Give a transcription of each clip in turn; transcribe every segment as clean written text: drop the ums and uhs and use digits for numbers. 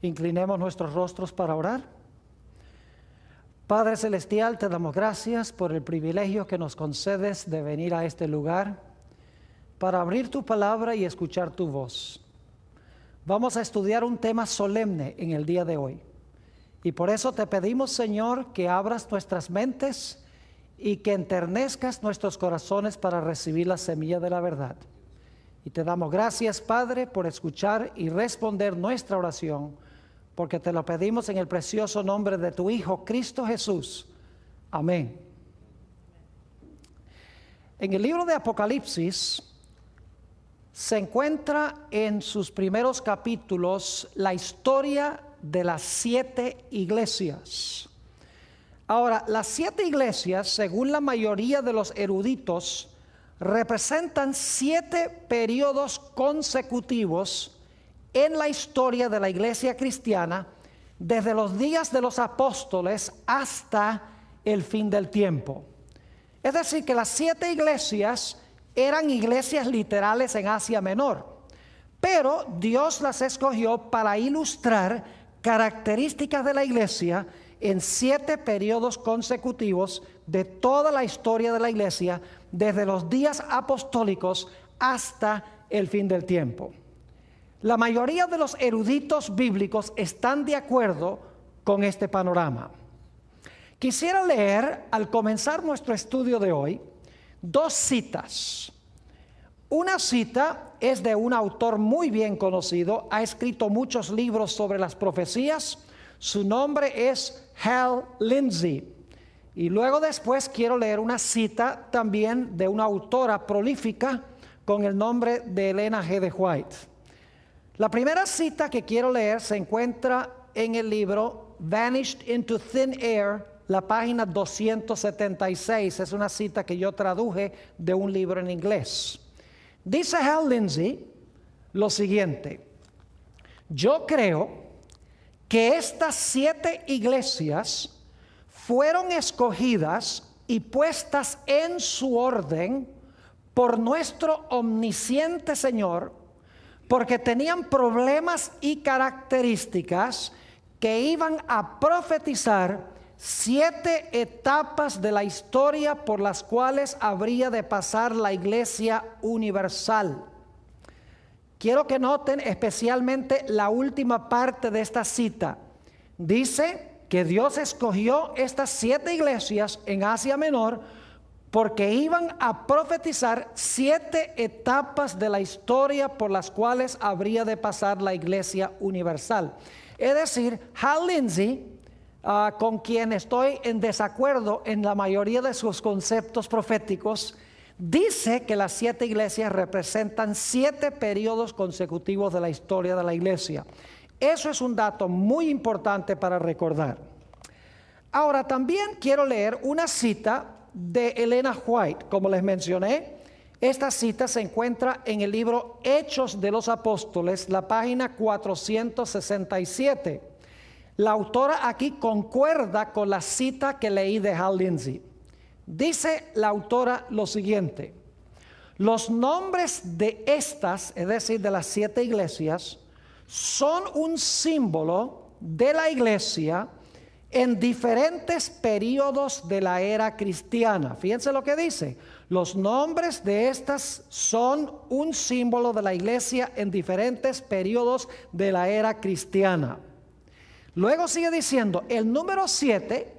Inclinemos nuestros rostros para orar. Padre Celestial, te damos gracias por el privilegio que nos concedes de venir a este lugar para abrir tu palabra y escuchar tu voz. Vamos a estudiar un tema solemne en el día de hoy. Y por eso te pedimos, Señor, que abras nuestras mentes y que enternezcas nuestros corazones para recibir la semilla de la verdad. Y te damos gracias, Padre, por escuchar y responder nuestra oración, porque te lo pedimos en el precioso nombre de tu Hijo, Cristo Jesús. Amén. En el libro de Apocalipsis se encuentra en sus primeros capítulos la historia de las 7 iglesias. Ahora, las 7 iglesias, según la mayoría de los eruditos, representan 7 periodos consecutivos en la historia de la iglesia cristiana, desde los días de los apóstoles hasta el fin del tiempo. Es decir, que las 7 iglesias eran iglesias literales en Asia Menor, pero Dios las escogió para ilustrar características de la iglesia en 7 periodos consecutivos de toda la historia de la iglesia, desde los días apostólicos hasta el fin del tiempo. La mayoría de los eruditos bíblicos están de acuerdo con este panorama. Quisiera leer, al comenzar nuestro estudio de hoy, 2 citas. Una cita es de un autor muy bien conocido, ha escrito muchos libros sobre las profecías. Su nombre es Hal Lindsey. Y luego después quiero leer una cita también de una autora prolífica con el nombre de Elena G. de White. La primera cita que quiero leer se encuentra en el libro Vanished into Thin Air, la página 276. Es una cita que yo traduje de un libro en inglés. Dice Hal Lindsey lo siguiente: yo creo que estas 7 iglesias fueron escogidas y puestas en su orden por nuestro omnisciente Señor, porque tenían problemas y características que iban a profetizar 7 etapas de la historia por las cuales habría de pasar la iglesia universal. Quiero que noten especialmente la última parte de esta cita. Dice que Dios escogió estas 7 iglesias en Asia Menor porque iban a profetizar 7 etapas de la historia por las cuales habría de pasar la iglesia universal. Es decir, Hal Lindsey, con quien estoy en desacuerdo en la mayoría de sus conceptos proféticos, dice que las 7 iglesias representan 7 periodos consecutivos de la historia de la iglesia. Eso es un dato muy importante para recordar. Ahora también quiero leer una cita de Elena White. Como les mencioné, esta cita se encuentra en el libro Hechos de los Apóstoles, la página 467. La autora aquí concuerda con la cita que leí de Hal Lindsey. Dice la autora lo siguiente: los nombres de estas, es decir, de las 7 iglesias, son un símbolo de la iglesia en diferentes periodos de la era cristiana. Fíjense lo que dice: los nombres de estas son un símbolo de la iglesia en diferentes periodos de la era cristiana. Luego sigue diciendo, el número 7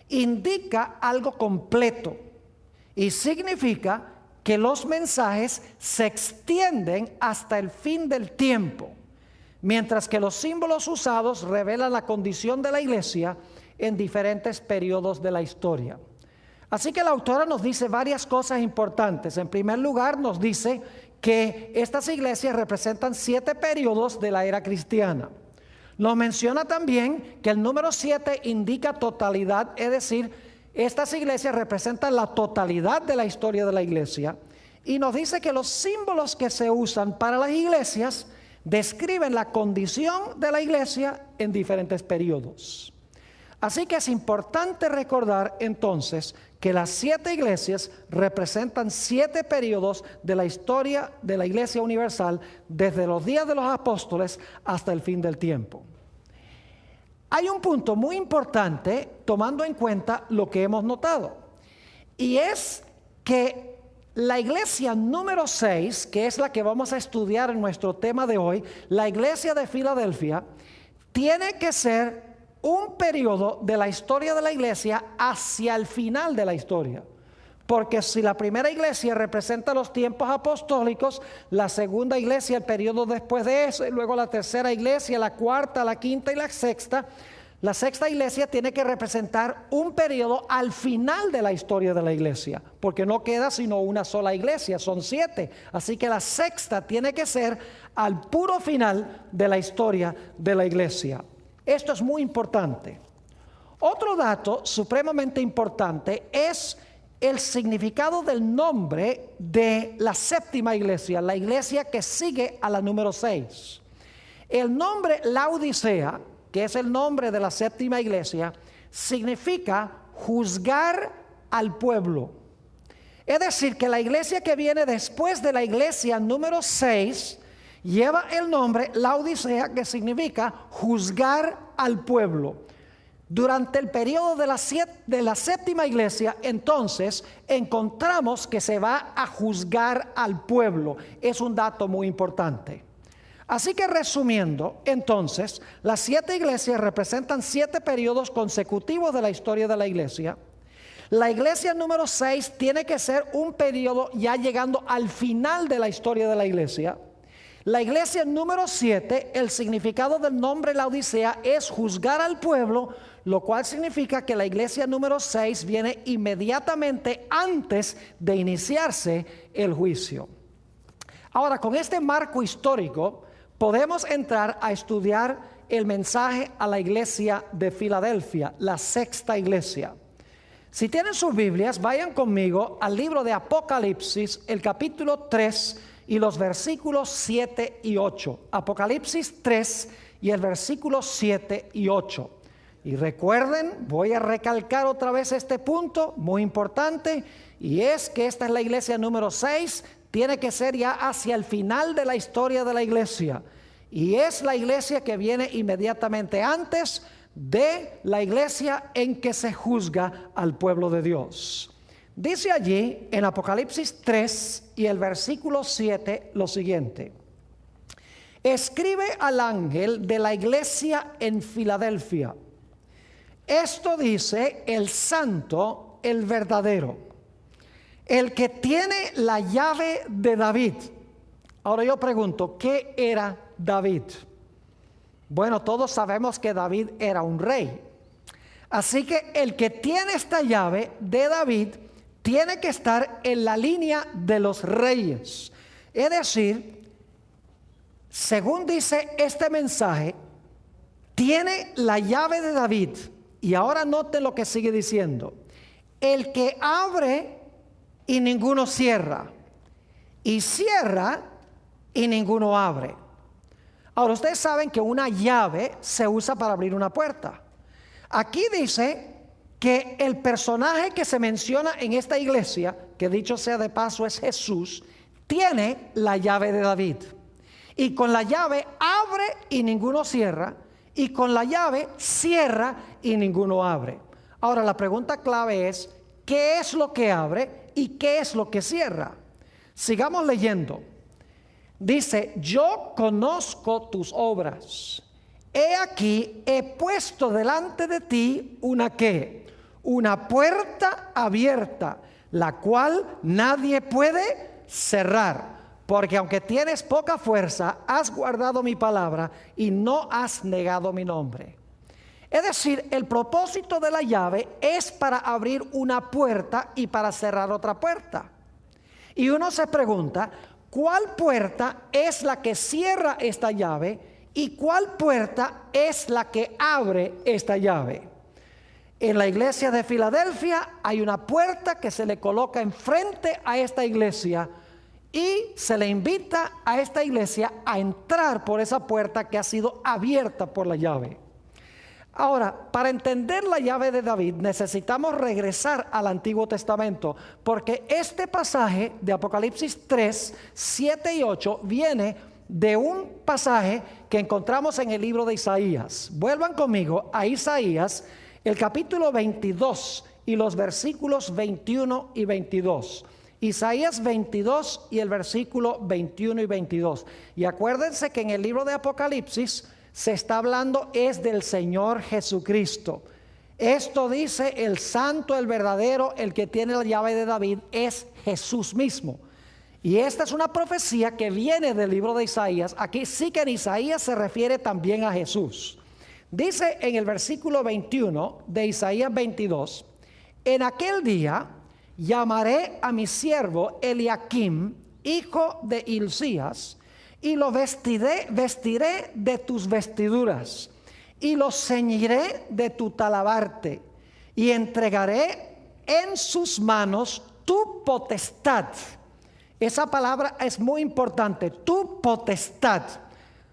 indica algo completo y significa que los mensajes se extienden hasta el fin del tiempo, mientras que los símbolos usados revelan la condición de la iglesia en diferentes periodos de la historia. Así que la autora nos dice varias cosas importantes. En primer lugar, nos dice que estas iglesias representan 7 periodos de la era cristiana. Nos menciona también que el número 7 indica totalidad, es decir, estas iglesias representan la totalidad de la historia de la iglesia. Y nos dice que los símbolos que se usan para las iglesias describen la condición de la iglesia en diferentes periodos. Así que es importante recordar entonces que las 7 iglesias representan 7 periodos de la historia de la iglesia universal, desde los días de los apóstoles hasta el fin del tiempo. hay un punto muy importante tomando en cuenta lo que hemos notado. Y es que la iglesia número 6, que es la que vamos a estudiar en nuestro tema de hoy, la iglesia de Filadelfia, tiene que ser un periodo de la historia de la iglesia hacia el final de la historia. Porque si la primera iglesia representa los tiempos apostólicos, la segunda iglesia el periodo después de eso, y luego la tercera iglesia, la cuarta, la quinta y la sexta iglesia tiene que representar un periodo al final de la historia de la iglesia, porque no queda sino una sola iglesia, son 7. Así que la sexta tiene que ser al puro final de la historia de la iglesia. Esto es muy importante. Otro dato supremamente importante es el significado del nombre de la séptima iglesia, la iglesia que sigue a la número 6. El nombre Laodicea, que es el nombre de la séptima iglesia, significa juzgar al pueblo. Es decir, que la iglesia que viene después de la iglesia número 6 lleva el nombre Laodicea, que significa juzgar al pueblo. Durante el periodo de la séptima iglesia, entonces, encontramos que se va a juzgar al pueblo. Es un dato muy importante. Así que resumiendo, entonces, las 7 iglesias representan 7 periodos consecutivos de la historia de la iglesia. La iglesia número 6 tiene que ser un periodo ya llegando al final de la historia de la iglesia. La iglesia número 7, el significado del nombre Laodicea es juzgar al pueblo, lo cual significa que la iglesia número 6 viene inmediatamente antes de iniciarse el juicio. Ahora, con este marco histórico, podemos entrar a estudiar el mensaje a la iglesia de Filadelfia, la sexta iglesia. Si tienen sus Biblias, vayan conmigo al libro de Apocalipsis, el capítulo 3 y los versículos 7 y 8. Apocalipsis 3 y el versículo 7 y 8. Y recuerden, voy a recalcar otra vez este punto muy importante, y es que esta es la iglesia número 6, tiene que ser ya hacia el final de la historia de la iglesia. Y es la iglesia que viene inmediatamente antes de la iglesia en que se juzga al pueblo de Dios. Dice allí en Apocalipsis 3 y el versículo 7 lo siguiente: escribe al ángel de la iglesia en Filadelfia, esto dice el santo, el verdadero, el que tiene la llave de David. Ahora yo pregunto, ¿qué era David? Bueno, todos sabemos que David era un rey. Así que el que tiene esta llave de David tiene que estar en la línea de los reyes. Es decir, según dice este mensaje, tiene la llave de David. Y ahora noten lo que sigue diciendo: el que abre y ninguno cierra, y cierra y ninguno abre. Ahora, ustedes saben que una llave se usa para abrir una puerta. Aquí dice que el personaje que se menciona en esta iglesia, que dicho sea de paso es Jesús, tiene la llave de David. Y con la llave abre y ninguno cierra, y con la llave cierra y ninguno abre. Ahora, la pregunta clave es: ¿qué es lo que abre y qué es lo que cierra? Sigamos leyendo. Dice: yo conozco tus obras. He aquí, he puesto delante de ti una ¿qué? Una puerta abierta, la cual nadie puede cerrar. Porque aunque tienes poca fuerza, has guardado mi palabra y no has negado mi nombre. Es decir, el propósito de la llave es para abrir una puerta y para cerrar otra puerta. Y uno se pregunta, ¿cuál puerta es la que cierra esta llave y cuál puerta es la que abre esta llave? En la iglesia de Filadelfia hay una puerta que se le coloca enfrente a esta iglesia y se le invita a esta iglesia a entrar por esa puerta que ha sido abierta por la llave. Ahora, para entender la llave de David necesitamos regresar al Antiguo Testamento, porque este pasaje de Apocalipsis 3, 7 y 8 viene de un pasaje que encontramos en el libro de Isaías. Vuelvan conmigo a Isaías, el capítulo 22 y los versículos 21 y 22. Isaías 22 y el versículo 21 y 22. Y acuérdense que en el libro de Apocalipsis se está hablando es del Señor Jesucristo. Esto dice el santo, el verdadero, el que tiene la llave de David, es Jesús mismo. Y esta es una profecía que viene del libro de Isaías. Aquí sí que en Isaías se refiere también a Jesús. Dice en el versículo 21 de Isaías 22, en aquel día llamaré a mi siervo Eliakim, hijo de Hilcías, y lo vestiré de tus vestiduras, y lo ceñiré de tu talabarte, y entregaré en sus manos tu potestad. Esa palabra es muy importante, tu potestad.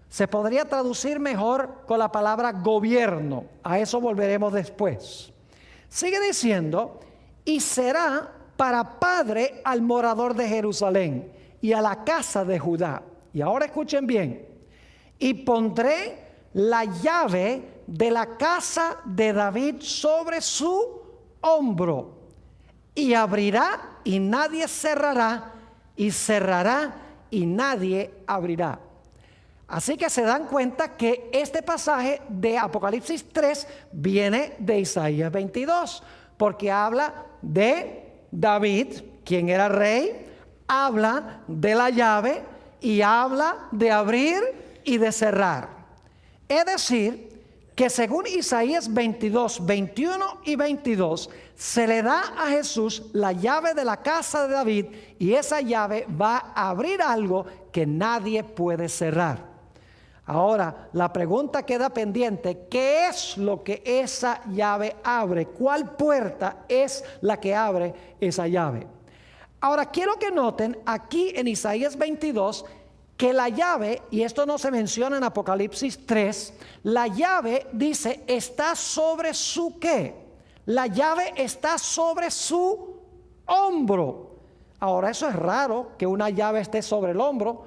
Se podría traducir mejor con la palabra gobierno. A eso volveremos después. Sigue diciendo, y será para padre al morador de Jerusalén y a la casa de Judá. Y ahora escuchen bien. Y pondré la llave de la casa de David sobre su hombro. Y abrirá y nadie cerrará, y cerrará y nadie abrirá. Así que se dan cuenta que este pasaje de Apocalipsis 3 viene de Isaías 22, porque habla de David, quien era rey, habla de la llave y habla de abrir y de cerrar. Es decir, que según Isaías 22, 21 y 22, se le da a Jesús la llave de la casa de David y esa llave va a abrir algo que nadie puede cerrar. Ahora, la pregunta queda pendiente, ¿qué es lo que esa llave abre? ¿Cuál puerta es la que abre esa llave? Ahora, quiero que noten aquí en Isaías 22 que la llave, y esto no se menciona en Apocalipsis 3, la llave dice, está sobre su ¿qué? La llave está sobre su hombro. Ahora, eso es raro que una llave esté sobre el hombro.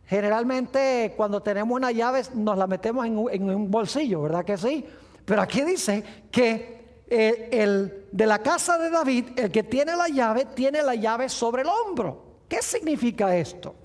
Generalmente cuando tenemos una llave nos la metemos en un bolsillo, ¿verdad que sí? Pero aquí dice que el de la casa de David, el que tiene la llave sobre el hombro. ¿Qué significa esto?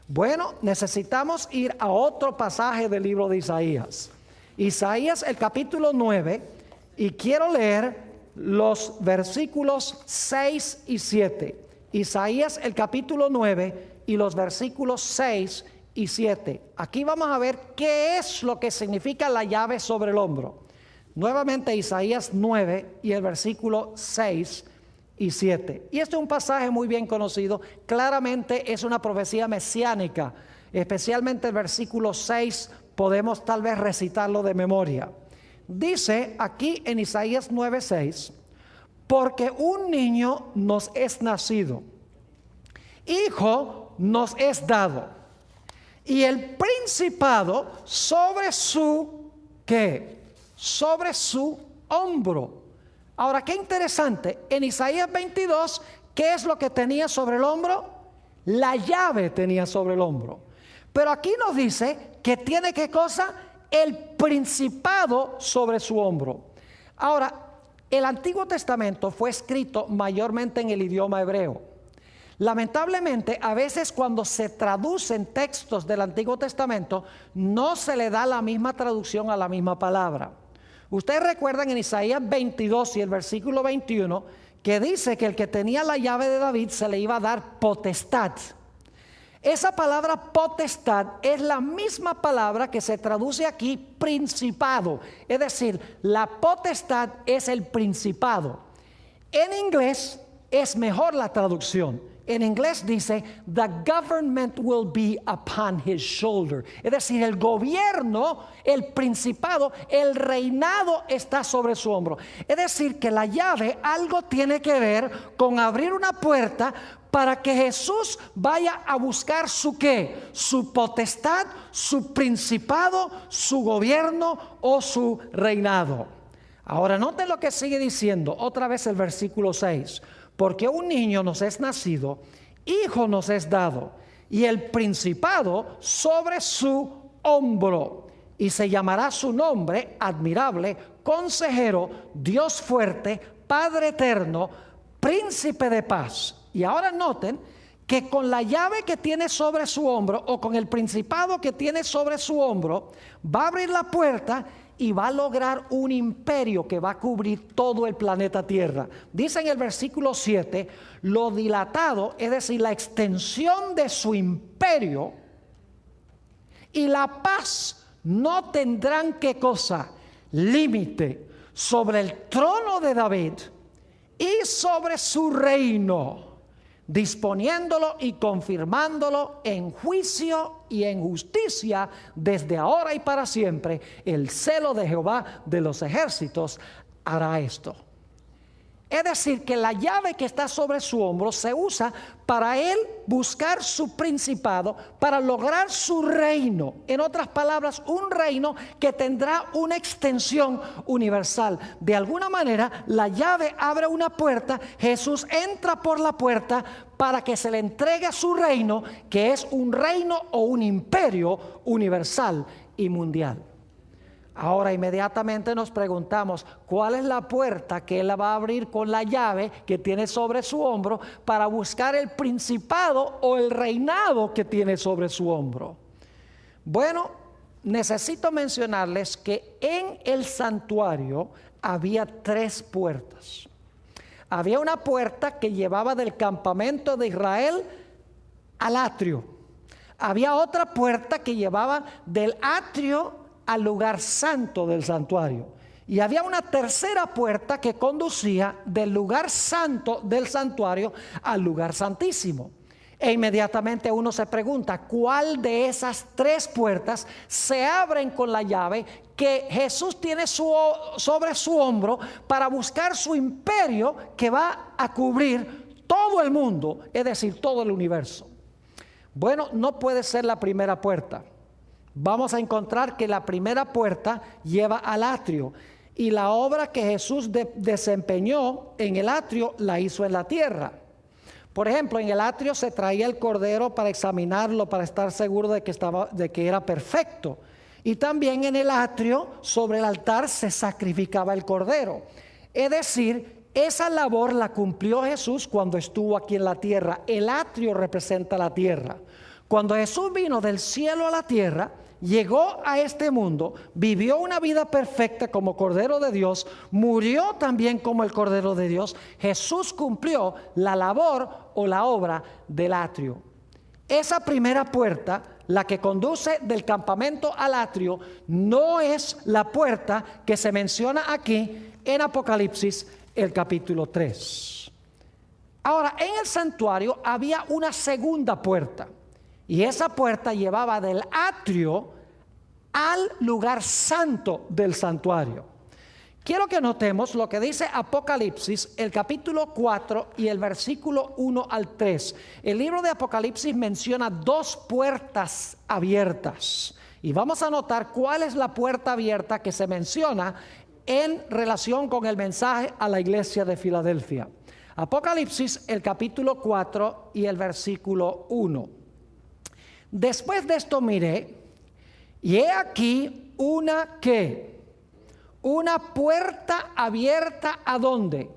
Bueno, necesitamos ir a otro pasaje del libro de Isaías. Isaías el capítulo 9, y quiero leer los versículos 6 y 7. Isaías el capítulo 9 y los versículos 6 y 7. Aquí vamos a ver qué es lo que significa la llave sobre el hombro. Nuevamente Isaías 9 y el versículo 6 y 7. Y este es un pasaje muy bien conocido. Claramente es una profecía mesiánica. Especialmente el versículo 6 podemos tal vez recitarlo de memoria. Dice aquí en Isaías 9:6, porque un niño nos es nacido, hijo nos es dado, y el principado sobre su ¿qué? Sobre su hombro. Ahora, qué interesante, en Isaías 22, ¿qué es lo que tenía sobre el hombro? La llave tenía sobre el hombro. Pero aquí nos dice que tiene ¿qué cosa? El principado sobre su hombro. Ahora, el Antiguo Testamento fue escrito mayormente en el idioma hebreo. Lamentablemente, a veces cuando se traducen textos del Antiguo Testamento, no se le da la misma traducción a la misma palabra. Ustedes recuerdan en Isaías 22 y el versículo 21, que dice que el que tenía la llave de David se le iba a dar potestad. Esa palabra potestad es la misma palabra que se traduce aquí principado. Es decir, la potestad es el principado. En inglés es mejor la traducción. En inglés dice, the government will be upon his shoulder. Es decir, el gobierno, el principado, el reinado está sobre su hombro. Es decir, que la llave algo tiene que ver con abrir una puerta para que Jesús vaya a buscar su ¿qué? Su potestad, su principado, su gobierno o su reinado. Ahora noten lo que sigue diciendo, otra vez el versículo 6. Porque un niño nos es nacido, hijo nos es dado, y el principado sobre su hombro. Y se llamará su nombre admirable, consejero, Dios fuerte, Padre eterno, príncipe de paz. Y ahora noten que con la llave que tiene sobre su hombro, o con el principado que tiene sobre su hombro, va a abrir la puerta y va a lograr un imperio que va a cubrir todo el planeta Tierra. Dice en el versículo 7, lo dilatado, es decir, la extensión de su imperio y la paz no tendrán, ¿qué cosa? Límite sobre el trono de David y sobre su reino, disponiéndolo y confirmándolo en juicio y en justicia desde ahora y para siempre. El celo de Jehová de los ejércitos hará esto. Es decir, que la llave que está sobre su hombro se usa para él buscar su principado, para lograr su reino. En otras palabras, un reino que tendrá una extensión universal. De alguna manera, la llave abre una puerta, Jesús entra por la puerta para que se le entregue su reino, que es un reino o un imperio universal y mundial. Ahora inmediatamente nos preguntamos, ¿cuál es la puerta que él va a abrir con la llave que tiene sobre su hombro para buscar el principado o el reinado que tiene sobre su hombro? Bueno, necesito mencionarles que en el santuario había 3 puertas. Había una puerta que llevaba del campamento de Israel al atrio. Había otra puerta que llevaba del atrio al lugar santo del santuario. Y había una tercera puerta que conducía del lugar santo del santuario al lugar santísimo. E inmediatamente uno se pregunta, ¿cuál de esas 3 puertas se abren con la llave que Jesús tiene sobre su hombro para buscar su imperio que va a cubrir todo el mundo, es decir, todo el universo? Bueno, no puede ser la primera puerta. Vamos a encontrar que la primera puerta lleva al atrio, y la obra que Jesús desempeñó en el atrio la hizo en la tierra. Por ejemplo, en el atrio se traía el cordero para examinarlo, para estar seguro de que era perfecto. Y también en el atrio, sobre el altar, se sacrificaba el cordero. Es decir, esa labor la cumplió Jesús cuando estuvo aquí en la tierra. El atrio representa la tierra. Cuando Jesús vino del cielo a la tierra, llegó a este mundo, vivió una vida perfecta como Cordero de Dios, murió también como el Cordero de Dios. Jesús cumplió la labor o la obra del atrio. Esa primera puerta, la que conduce del campamento al atrio, no es la puerta que se menciona aquí en Apocalipsis, el capítulo 3. Ahora, en el santuario había una segunda puerta. Y esa puerta llevaba del atrio al lugar santo del santuario. Quiero que notemos lo que dice Apocalipsis, el capítulo 4 y el versículo 1 al 3. El libro de Apocalipsis menciona 2 puertas abiertas. Y vamos a notar cuál es la puerta abierta que se menciona en relación con el mensaje a la iglesia de Filadelfia. Apocalipsis, el capítulo 4 y el versículo 1. Después de esto miré, y he aquí una puerta abierta. ¿A dónde?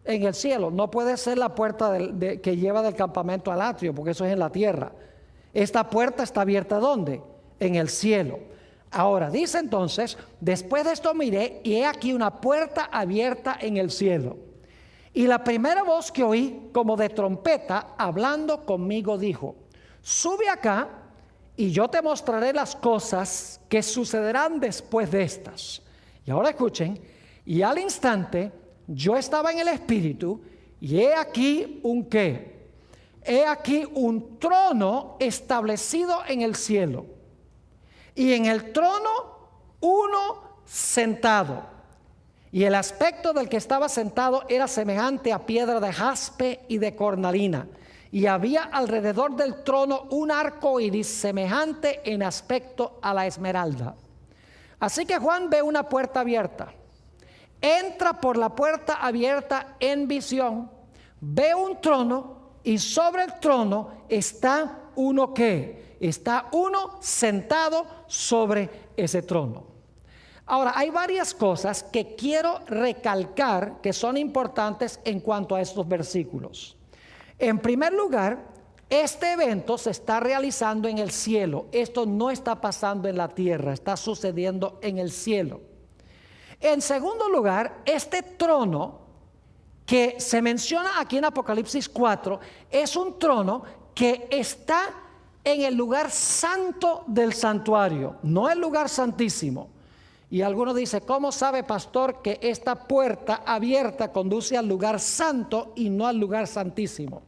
En el cielo. No puede ser la puerta que lleva del campamento al atrio, porque eso es en la tierra. Esta puerta está abierta, ¿dónde? En el cielo. Ahora dice entonces, después de esto miré, y he aquí una puerta abierta en el cielo. Y la primera voz que oí, como de trompeta, hablando conmigo, dijo: sube acá y yo te mostraré las cosas que sucederán después de estas. Y ahora escuchen, y al instante yo estaba en el espíritu, y he aquí un ¿qué? He aquí un trono establecido en el cielo, y en el trono uno sentado. Y el aspecto del que estaba sentado era semejante a piedra de jaspe y de cornalina. Y había alrededor del trono un arco iris semejante en aspecto a la esmeralda. Así que Juan ve una puerta abierta. Entra por la puerta abierta en visión. Ve un trono, y sobre el trono está uno ¿qué? Está uno sentado sobre ese trono. Ahora, hay varias cosas que quiero recalcar que son importantes en cuanto a estos versículos. En primer lugar, este evento se está realizando en el cielo. Esto no está pasando en la tierra, está sucediendo en el cielo. En segundo lugar, este trono que se menciona aquí en Apocalipsis 4 es un trono que está en el lugar santo del santuario, no el lugar santísimo. Y algunos dicen, ¿cómo sabe, pastor, que esta puerta abierta conduce al lugar santo y no al lugar santísimo?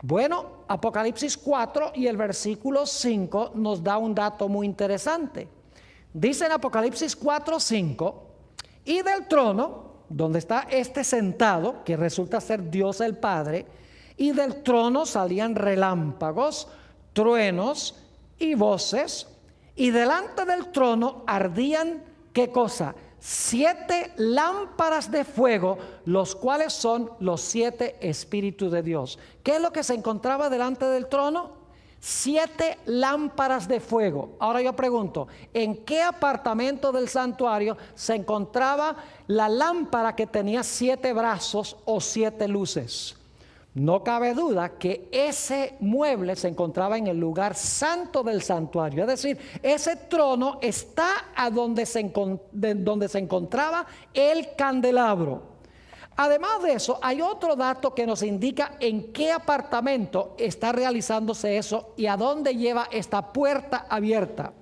Bueno, Apocalipsis 4 y el versículo 5 nos da un dato muy interesante. Dice en Apocalipsis 4:5, y del trono, donde está este sentado, que resulta ser Dios el Padre, y del trono salían relámpagos, truenos y voces, y delante del trono ardían, ¿qué cosa? 7 lámparas de fuego, los cuales son los 7 espíritus de Dios. ¿Qué es lo que se encontraba delante del trono? 7 lámparas de fuego. Ahora yo pregunto, ¿en qué apartamento del santuario se encontraba la lámpara que tenía 7 brazos o 7 luces? No cabe duda que ese mueble se encontraba en el lugar santo del santuario. Es decir, ese trono está a donde se encontraba el candelabro. Además de eso, hay otro dato que nos indica en qué apartamento está realizándose eso y a dónde lleva esta puerta abierta.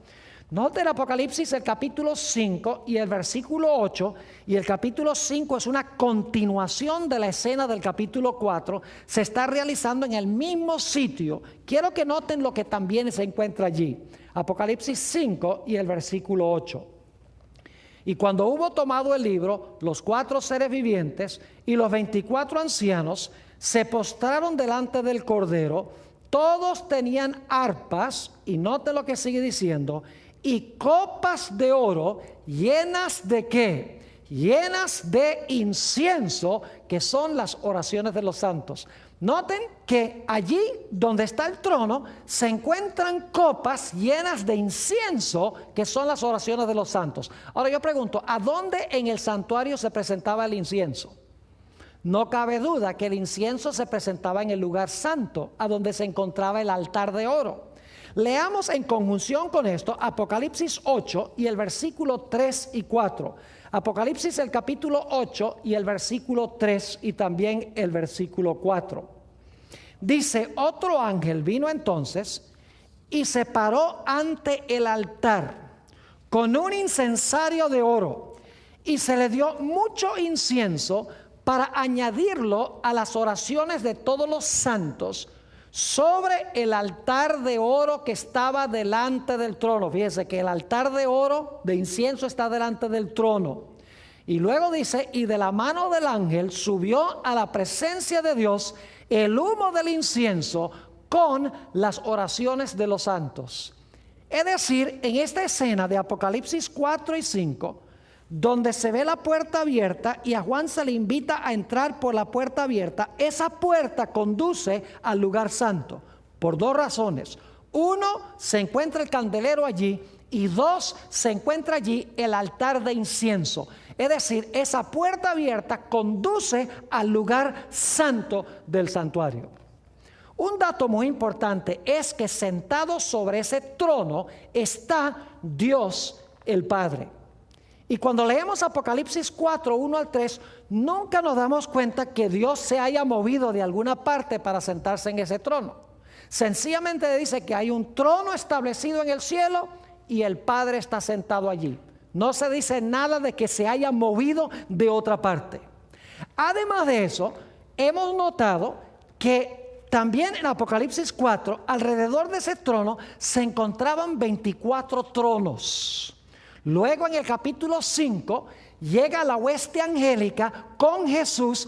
Note el Apocalipsis, el capítulo 5 y el versículo 8, y el capítulo 5 es una continuación de la escena del capítulo 4, se está realizando en el mismo sitio. Quiero que noten lo que también se encuentra allí. Apocalipsis 5 y el versículo 8. Y cuando hubo tomado el libro, los 4 seres vivientes y los 24 ancianos se postraron delante del Cordero. Todos tenían arpas, y note lo que sigue diciendo, y copas de oro llenas de ¿qué? Llenas de incienso, que son las oraciones de los santos. Noten que allí donde está el trono se encuentran copas llenas de incienso, que son las oraciones de los santos. Ahora yo pregunto, ¿a dónde en el santuario se presentaba el incienso? No cabe duda que el incienso se presentaba en el lugar santo, a donde se encontraba el altar de oro. Leamos en conjunción con esto Apocalipsis 8 y el versículo 3 y 4. Apocalipsis el capítulo 8 y el versículo 3 y también el versículo 4. Dice, otro ángel vino entonces y se paró ante el altar con un incensario de oro, y se le dio mucho incienso para añadirlo a las oraciones de todos los santos sobre el altar de oro que estaba delante del trono. Fíjense que el altar de oro, de incienso, está delante del trono. Y luego dice, y de la mano del ángel subió a la presencia de Dios el humo del incienso con las oraciones de los santos. Es decir, en esta escena de Apocalipsis 4 y 5, donde se ve la puerta abierta y a Juan se le invita a entrar por la puerta abierta, esa puerta conduce al lugar santo por 2 razones. 1, se encuentra el candelero allí, y 2, se encuentra allí el altar de incienso. Es decir, esa puerta abierta conduce al lugar santo del santuario. Un dato muy importante es que sentado sobre ese trono está Dios el Padre. Y cuando leemos Apocalipsis 4, 1 al 3, nunca nos damos cuenta que Dios se haya movido de alguna parte para sentarse en ese trono. Sencillamente dice que hay un trono establecido en el cielo y el Padre está sentado allí. No se dice nada de que se haya movido de otra parte. Además de eso, hemos notado que también en Apocalipsis 4, alrededor de ese trono se encontraban 24 tronos. Luego en el capítulo 5 llega la hueste angélica con Jesús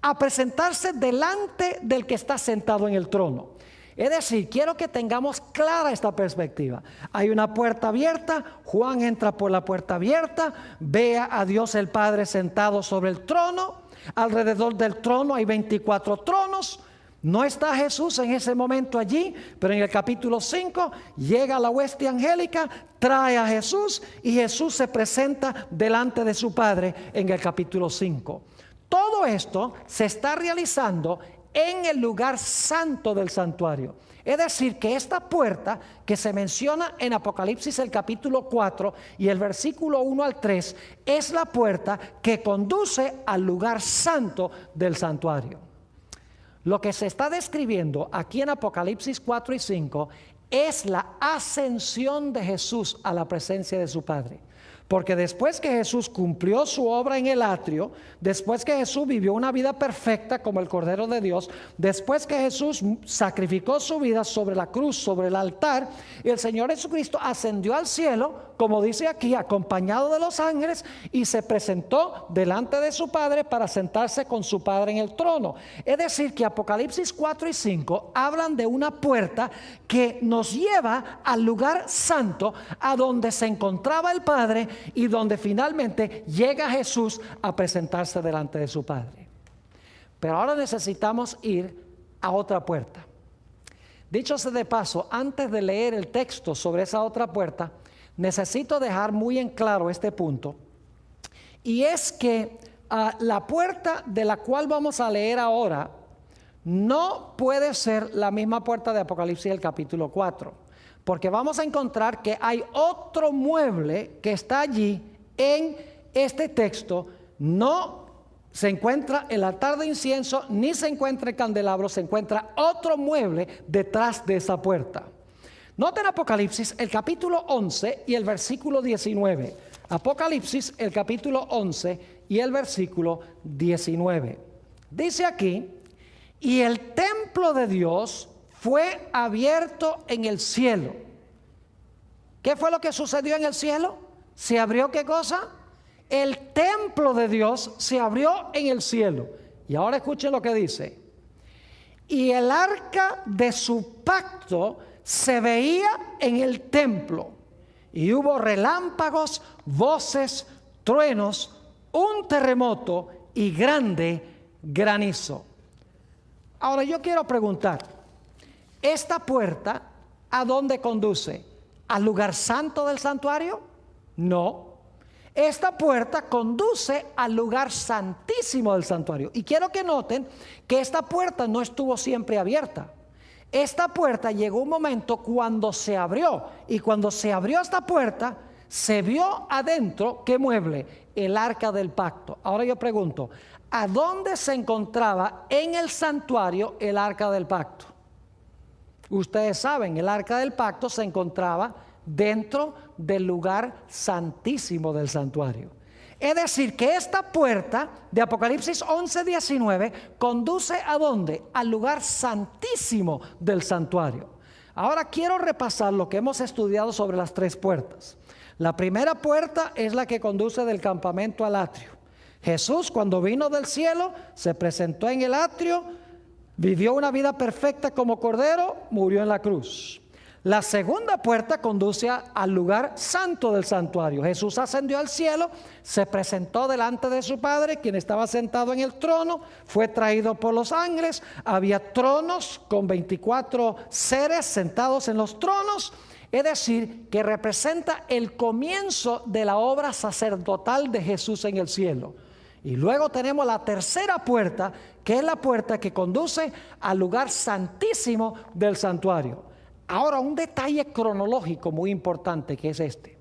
a presentarse delante del que está sentado en el trono. Es decir, quiero que tengamos clara esta perspectiva. Hay una puerta abierta, Juan entra por la puerta abierta, ve a Dios el Padre sentado sobre el trono, alrededor del trono hay 24 tronos. No está Jesús en ese momento allí, pero en el capítulo 5 llega la hueste angélica, trae a Jesús y Jesús se presenta delante de su Padre en el capítulo 5. Todo esto se está realizando en el lugar santo del santuario. Es decir, que esta puerta que se menciona en Apocalipsis el capítulo 4 y el versículo 1 al 3 es la puerta que conduce al lugar santo del santuario. Lo que se está describiendo aquí en Apocalipsis 4 y 5 es la ascensión de Jesús a la presencia de su Padre. Porque después que Jesús cumplió su obra en el atrio, después que Jesús vivió una vida perfecta como el Cordero de Dios, después que Jesús sacrificó su vida sobre la cruz, sobre el altar, el Señor Jesucristo ascendió al cielo, como dice aquí, acompañado de los ángeles, y se presentó delante de su Padre para sentarse con su Padre en el trono. Es decir, que Apocalipsis 4 y 5 hablan de una puerta que nos lleva al lugar santo, a donde se encontraba el Padre y donde finalmente llega Jesús a presentarse delante de su Padre. Pero ahora necesitamos ir a otra puerta. Dicho sea de paso, antes de leer el texto sobre esa otra puerta, necesito dejar muy en claro este punto, y es que la puerta de la cual vamos a leer ahora no puede ser la misma puerta de Apocalipsis del capítulo 4. Porque vamos a encontrar que hay otro mueble que está allí en este texto. No se encuentra el altar de incienso, ni se encuentra el candelabro, se encuentra otro mueble detrás de esa puerta. Noten Apocalipsis, el capítulo 11 y el versículo 19. Apocalipsis, el capítulo 11 y el versículo 19. Dice aquí: y el templo de Dios fue abierto en el cielo. ¿Qué fue lo que sucedió en el cielo? ¿Se abrió qué cosa? El templo de Dios se abrió en el cielo. Y ahora escuchen lo que dice: y el arca de su pacto se veía en el templo, y hubo relámpagos, voces, truenos, un terremoto y grande granizo. Ahora yo quiero preguntar, ¿esta puerta a dónde conduce? ¿Al lugar santo del santuario? No. Esta puerta conduce al lugar santísimo del santuario. Y quiero que noten que esta puerta no estuvo siempre abierta. Esta puerta llegó un momento cuando se abrió. Y cuando se abrió esta puerta, se vio adentro, ¿qué mueble? El arca del pacto. Ahora yo pregunto, ¿a dónde se encontraba en el santuario el arca del pacto? Ustedes saben, el arca del pacto se encontraba dentro del lugar santísimo del santuario. Es decir, que esta puerta de Apocalipsis 11:19 conduce ¿a dónde? Al lugar santísimo del santuario. Ahora quiero repasar lo que hemos estudiado sobre las tres puertas. La primera puerta es la que conduce del campamento al atrio. Jesús, cuando vino del cielo, se presentó en el atrio, vivió una vida perfecta como cordero, murió en la cruz. La segunda puerta conduce al lugar santo del santuario. Jesús ascendió al cielo, se presentó delante de su Padre, quien estaba sentado en el trono, fue traído por los ángeles, había tronos con 24 seres sentados en los tronos, es decir, que representa el comienzo de la obra sacerdotal de Jesús en el cielo. Y luego tenemos la tercera puerta, que es la puerta que conduce al lugar santísimo del santuario. Ahora, un detalle cronológico muy importante que es este.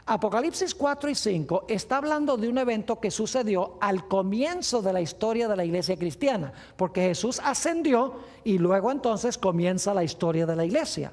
Apocalipsis 4 y 5 está hablando de un evento que sucedió al comienzo de la historia de la iglesia cristiana, porque Jesús ascendió y luego entonces comienza la historia de la iglesia.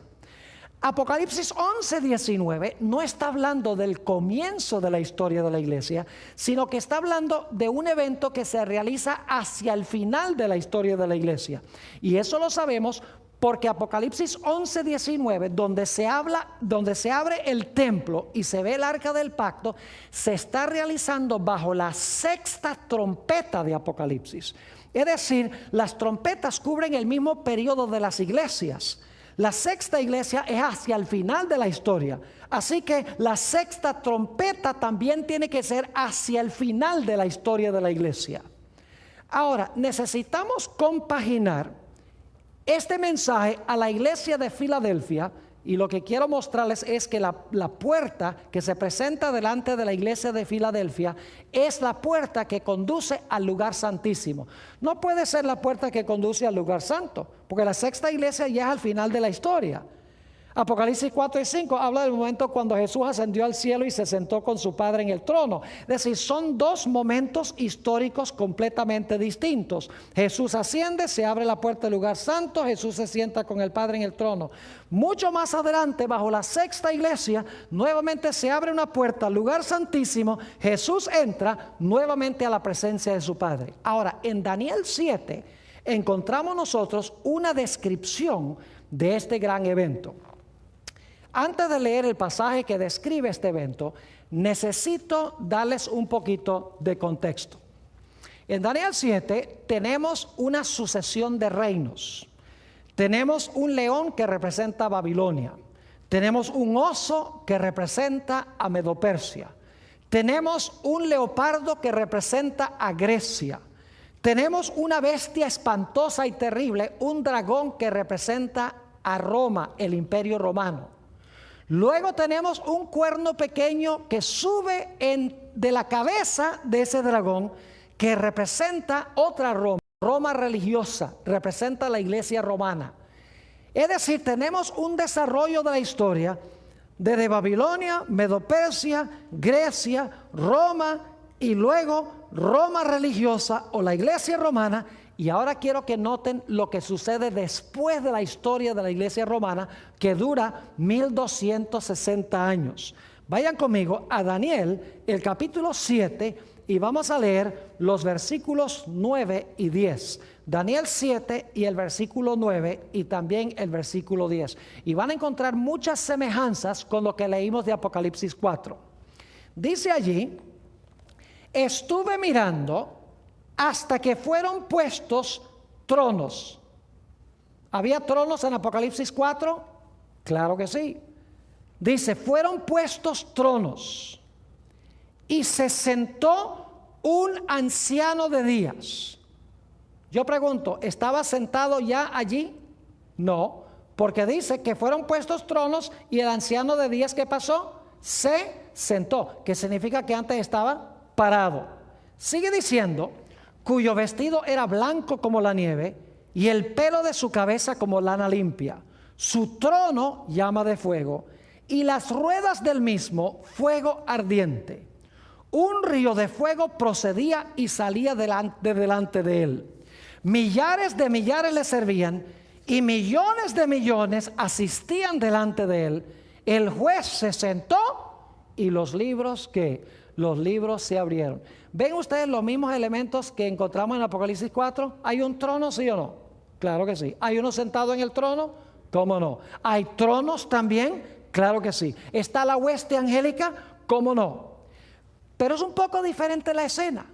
Apocalipsis 11:19 no está hablando del comienzo de la historia de la iglesia, sino que está hablando de un evento que se realiza hacia el final de la historia de la iglesia. Y eso lo sabemos porque Apocalipsis 11:19, donde se abre el templo y se ve el arca del pacto, se está realizando bajo la sexta trompeta de Apocalipsis. Es decir, las trompetas cubren el mismo periodo de las iglesias. La sexta iglesia es hacia el final de la historia. Así que la sexta trompeta también tiene que ser hacia el final de la historia de la iglesia. Ahora, necesitamos compaginar este mensaje a la iglesia de Filadelfia, y lo que quiero mostrarles es que la puerta que se presenta delante de la iglesia de Filadelfia es la puerta que conduce al lugar santísimo. No puede ser la puerta que conduce al lugar santo, porque la sexta iglesia ya es al final de la historia. Apocalipsis 4 y 5 habla del momento cuando Jesús ascendió al cielo y se sentó con su Padre en el trono. Es decir, son dos momentos históricos completamente distintos. Jesús asciende, se abre la puerta del lugar santo, Jesús se sienta con el Padre en el trono. Mucho más adelante, bajo la sexta iglesia, nuevamente se abre una puerta al lugar santísimo, Jesús entra nuevamente a la presencia de su Padre. Ahora, en Daniel 7 encontramos nosotros una descripción de este gran evento. Antes de leer el pasaje que describe este evento, necesito darles un poquito de contexto. En Daniel 7 tenemos una sucesión de reinos. Tenemos un león que representa a Babilonia. Tenemos un oso que representa a Medo-Persia. Tenemos un leopardo que representa a Grecia. Tenemos una bestia espantosa y terrible, un dragón que representa a Roma, el imperio romano. Luego tenemos un cuerno pequeño que sube de la cabeza de ese dragón, que representa otra Roma, Roma religiosa, representa la iglesia romana. Es decir, tenemos un desarrollo de la historia desde Babilonia, Medo-Persia, Grecia, Roma y luego Roma religiosa o la iglesia romana. Y ahora quiero que noten lo que sucede después de la historia de la iglesia romana, que dura 1260 años. Vayan conmigo a Daniel, el capítulo 7, y vamos a leer los versículos 9 y 10. Daniel 7 y el versículo 9 y también el versículo 10. Y van a encontrar muchas semejanzas con lo que leímos de Apocalipsis 4. Dice allí: estuve mirando hasta que fueron puestos tronos. ¿Había tronos en Apocalipsis 4? Claro que sí. Dice, fueron puestos tronos y se sentó un anciano de días. Yo pregunto, ¿estaba sentado ya allí? No, porque dice que fueron puestos tronos y el anciano de días, ¿qué pasó? Se sentó, que significa que antes estaba parado. Sigue diciendo, cuyo vestido era blanco como la nieve y el pelo de su cabeza como lana limpia. Su trono llama de fuego y las ruedas del mismo fuego ardiente. Un río de fuego procedía y salía delante de él. Millares de millares le servían y millones de millones asistían delante de él. El juez se sentó y los libros, ¿qué? Los libros se abrieron. ¿Ven ustedes los mismos elementos que encontramos en Apocalipsis 4? ¿Hay un trono, sí o no? Claro que sí. ¿Hay uno sentado en el trono? ¿Cómo no? ¿Hay tronos también? Claro que sí. ¿Está la hueste angélica? ¿Cómo no? Pero es un poco diferente la escena,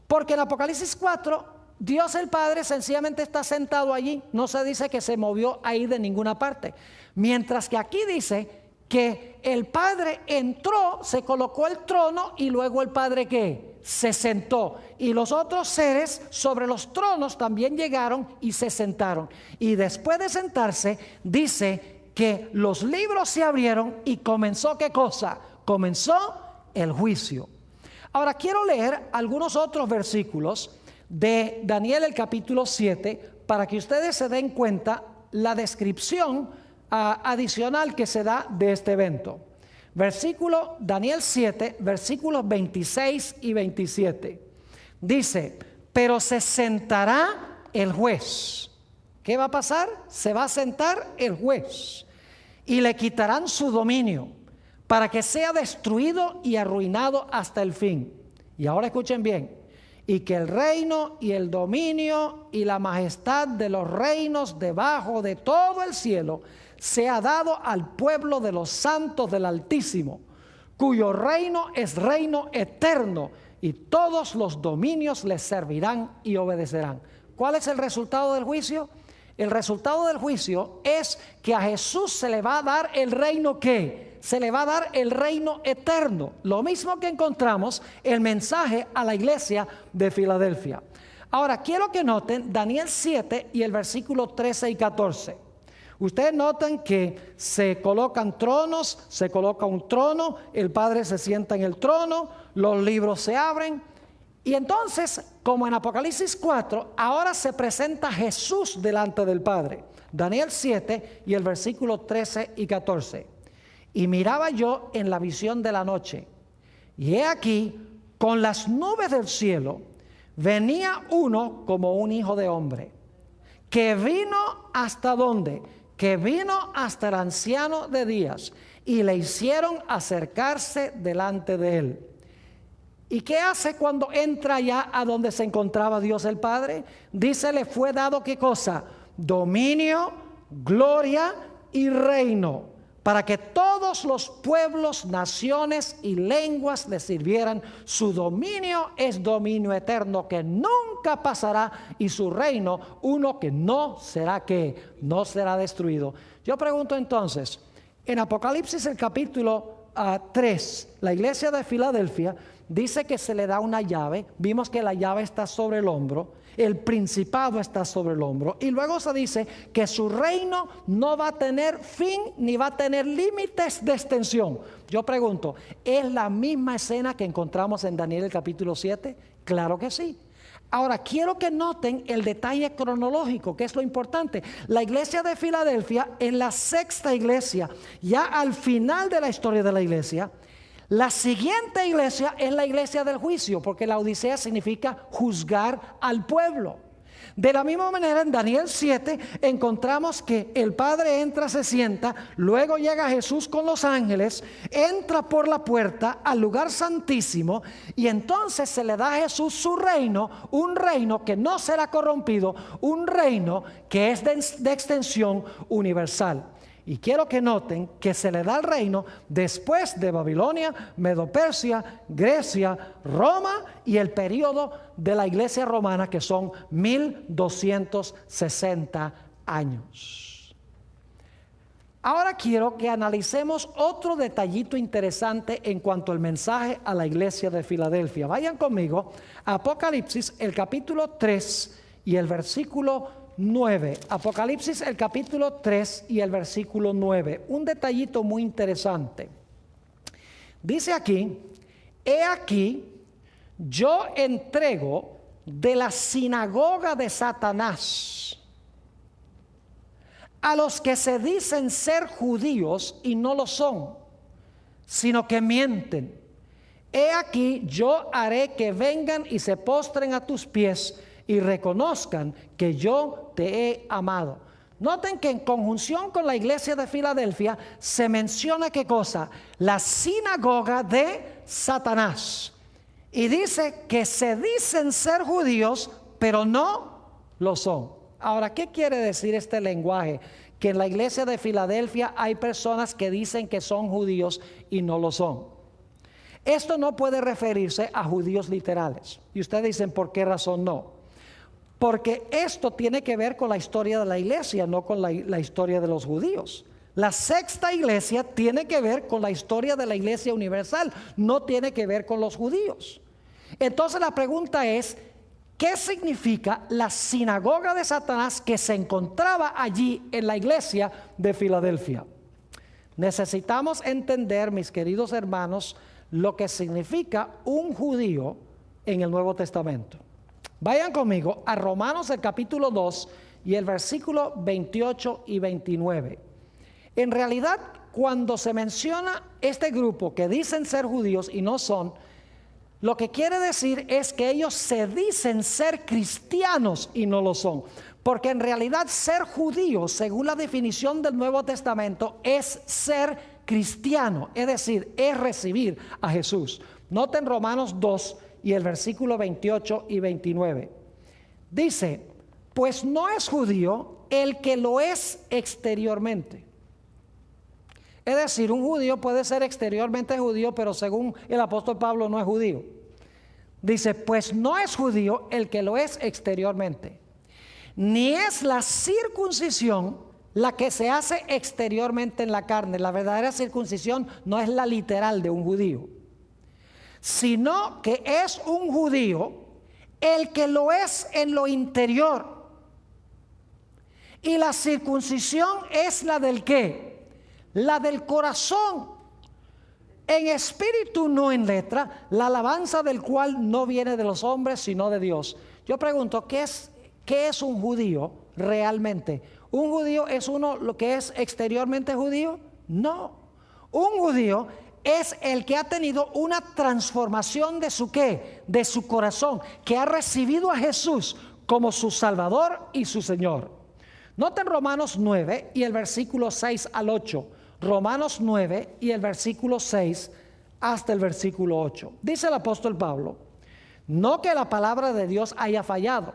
porque en Apocalipsis 4, Dios el Padre sencillamente está sentado allí. No se dice que se movió ahí de ninguna parte. Mientras que aquí dice que el Padre entró, se colocó el trono y luego el Padre ¿qué? Se sentó. Y los otros seres sobre los tronos también llegaron y se sentaron. Y después de sentarse, dice que los libros se abrieron y comenzó ¿qué cosa? Comenzó el juicio. Ahora quiero leer algunos otros versículos de Daniel el capítulo 7 para que ustedes se den cuenta la descripción adicional que se da de este evento. Daniel 7, versículos 26 y 27. Dice, pero se sentará el juez. ¿Qué va a pasar? Se va a sentar el juez y le quitarán su dominio para que sea destruido y arruinado hasta el fin. Y ahora escuchen bien. Y que el reino y el dominio y la majestad de los reinos debajo de todo el cielo sea dado al pueblo de los santos del Altísimo, cuyo reino es reino eterno, y todos los dominios les servirán y obedecerán. ¿Cuál es el resultado del juicio? El resultado del juicio es que a Jesús se le va a dar el reino ¿qué? Se le va a dar el reino eterno. Lo mismo que encontramos el mensaje a la iglesia de Filadelfia. Ahora, quiero que noten Daniel 7 y el versículo 13 y 14. Ustedes notan que se colocan tronos, se coloca un trono, el Padre se sienta en el trono, los libros se abren. Y entonces, como en Apocalipsis 4, ahora se presenta Jesús delante del Padre. Daniel 7 y el versículo 13 y 14. Y miraba yo en la visión de la noche, y he aquí, con las nubes del cielo, venía uno como un hijo de hombre, que vino hasta ¿dónde? Que vino hasta el anciano de días, y le hicieron acercarse delante de él. ¿Y qué hace cuando entra ya a donde se encontraba Dios el Padre? Dice, le fue dado ¿qué cosa? Dominio, gloria y reino, para que todos los pueblos, naciones y lenguas le sirvieran. Su dominio es dominio eterno que nunca pasará, y su reino uno que no será no será destruido. Yo pregunto entonces, en Apocalipsis el capítulo 3, la iglesia de Filadelfia dice que se le da una llave. Vimos que la llave está sobre el hombro, el principado está sobre el hombro, y luego se dice que su reino no va a tener fin ni va a tener límites de extensión. Yo pregunto, ¿es la misma escena que encontramos en Daniel el capítulo 7? Claro que sí. Ahora, quiero que noten el detalle cronológico, que es lo importante. La iglesia de Filadelfia, en la sexta iglesia, ya al final de la historia de la iglesia, la siguiente iglesia es la iglesia del juicio, porque la Odisea significa juzgar al pueblo. De la misma manera, en Daniel 7 encontramos que el Padre entra, se sienta, luego llega Jesús con los ángeles, entra por la puerta al lugar santísimo, y entonces se le da a Jesús su reino, un reino que no será corrompido, un reino que es de extensión universal. Y quiero que noten que se le da el reino después de Babilonia, Medo-Persia, Grecia, Roma y el periodo de la iglesia romana, que son 1260 años. Ahora quiero que analicemos otro detallito interesante en cuanto al mensaje a la iglesia de Filadelfia. Vayan conmigo a Apocalipsis, el capítulo 3 y el versículo 9. Apocalipsis el capítulo 3 y el versículo 9. Un detallito muy interesante. Dice aquí, he aquí, yo entrego de la sinagoga de Satanás a los que se dicen ser judíos y no lo son, sino que mienten. He aquí, yo haré que vengan y se postren a tus pies y reconozcan que yo te he amado. Noten que en conjunción con la iglesia de Filadelfia se menciona ¿qué cosa? La sinagoga de Satanás. Y dice que se dicen ser judíos, pero no lo son. Ahora, ¿qué quiere decir este lenguaje? Que en la iglesia de Filadelfia hay personas que dicen que son judíos y no lo son. Esto no puede referirse a judíos literales. Y ustedes dicen, ¿por qué razón no? Porque esto tiene que ver con la historia de la iglesia, no con la historia de los judíos. La sexta iglesia tiene que ver con la historia de la iglesia universal, no tiene que ver con los judíos. Entonces la pregunta es, ¿qué significa la sinagoga de Satanás que se encontraba allí en la iglesia de Filadelfia? Necesitamos entender, mis queridos hermanos, lo que significa un judío en el Nuevo Testamento. Vayan conmigo a Romanos el capítulo 2 y el versículo 28 y 29. En realidad, cuando se menciona este grupo que dicen ser judíos y no son, lo que quiere decir es que ellos se dicen ser cristianos y no lo son. Porque en realidad ser judío, según la definición del Nuevo Testamento, es ser cristiano, es decir, es recibir a Jesús. Noten Romanos 2 y el versículo 28 y 29. Dice, pues no es judío el que lo es exteriormente. Es decir, un judío puede ser exteriormente judío, pero según el apóstol Pablo no es judío. Dice, pues no es judío el que lo es exteriormente, ni es la circuncisión la que se hace exteriormente en la carne. La verdadera circuncisión no es la literal de un judío, sino que es un judío el que lo es en lo interior. Y la circuncisión es la del ¿qué? La del corazón, en espíritu, no en letra, la alabanza del cual no viene de los hombres, sino de Dios. Yo pregunto, ¿qué es un judío realmente? ¿Un judío es uno lo que es exteriormente judío? No. Un judío es el que ha tenido una transformación de su ¿qué? De su corazón, que ha recibido a Jesús como su Salvador y su Señor. Noten Romanos 9 y el versículo 6 al 8. Romanos 9 y el versículo 6 hasta el versículo 8. Dice el apóstol Pablo: no que la palabra de Dios haya fallado,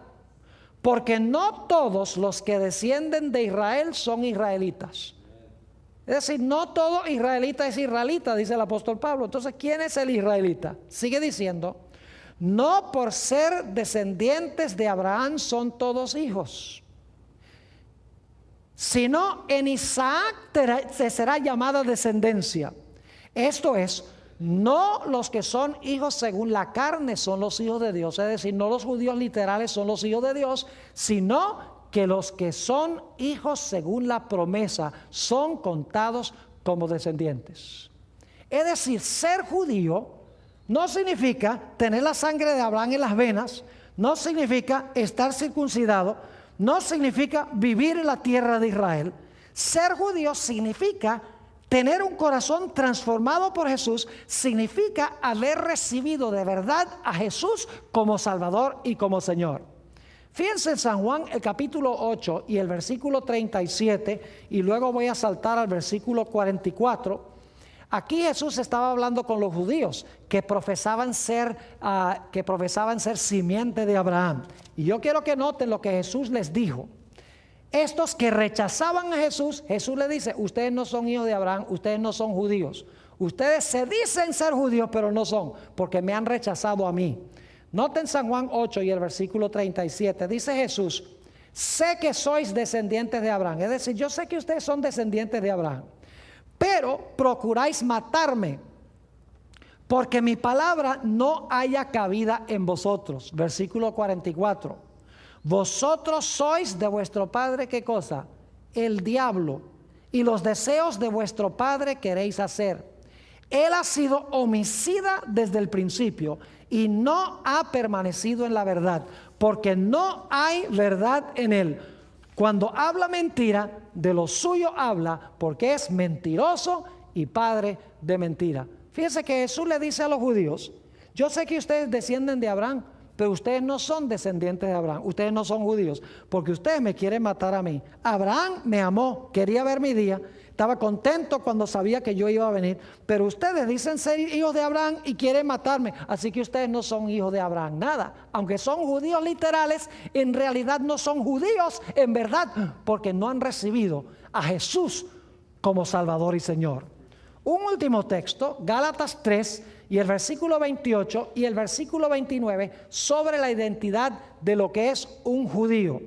porque no todos los que descienden de Israel son israelitas. Es decir, no todo israelita es israelita, dice el apóstol Pablo. Entonces, ¿quién es el israelita? Sigue diciendo: no por ser descendientes de Abraham son todos hijos, sino en Isaac se será llamada descendencia. Esto es, no los que son hijos según la carne son los hijos de Dios, es decir, no los judíos literales son los hijos de Dios, sino que los que son hijos según la promesa son contados como descendientes. Es decir, ser judío no significa tener la sangre de Abraham en las venas, no significa estar circuncidado, no significa vivir en la tierra de Israel. Ser judío significa tener un corazón transformado por Jesús, significa haber recibido de verdad a Jesús como Salvador y como Señor. Fíjense en San Juan el capítulo 8 y el versículo 37, y luego voy a saltar al versículo 44. Aquí Jesús estaba hablando con los judíos que profesaban ser simiente de Abraham. Y yo quiero que noten lo que Jesús les dijo. Estos que rechazaban a Jesús, Jesús les dice: ustedes no son hijos de Abraham, ustedes no son judíos. Ustedes se dicen ser judíos, pero no son, porque me han rechazado a mí. Noten San Juan 8 y el versículo 37. Dice Jesús: sé que sois descendientes de Abraham. Es decir, yo sé que ustedes son descendientes de Abraham, pero procuráis matarme, porque mi palabra no haya cabida en vosotros. Versículo 44. Vosotros sois de vuestro padre, ¿qué cosa? El diablo, y los deseos de vuestro padre queréis hacer. Él ha sido homicida desde el principio y no ha permanecido en la verdad, porque no hay verdad en él. Cuando habla mentira, de lo suyo habla, porque es mentiroso y padre de mentira. Fíjense que Jesús le dice a los judíos: yo sé que ustedes descienden de Abraham, pero ustedes no son descendientes de Abraham, ustedes no son judíos, porque ustedes me quieren matar a mí. Abraham me amó, quería ver mi día, estaba contento cuando sabía que yo iba a venir, pero ustedes dicen ser hijos de Abraham y quieren matarme, así que ustedes no son hijos de Abraham, nada. Aunque son judíos literales, en realidad no son judíos en verdad, porque no han recibido a Jesús como Salvador y Señor. Un último texto, Gálatas 3 y el versículo 28 y el versículo 29, sobre la identidad de lo que es un judío.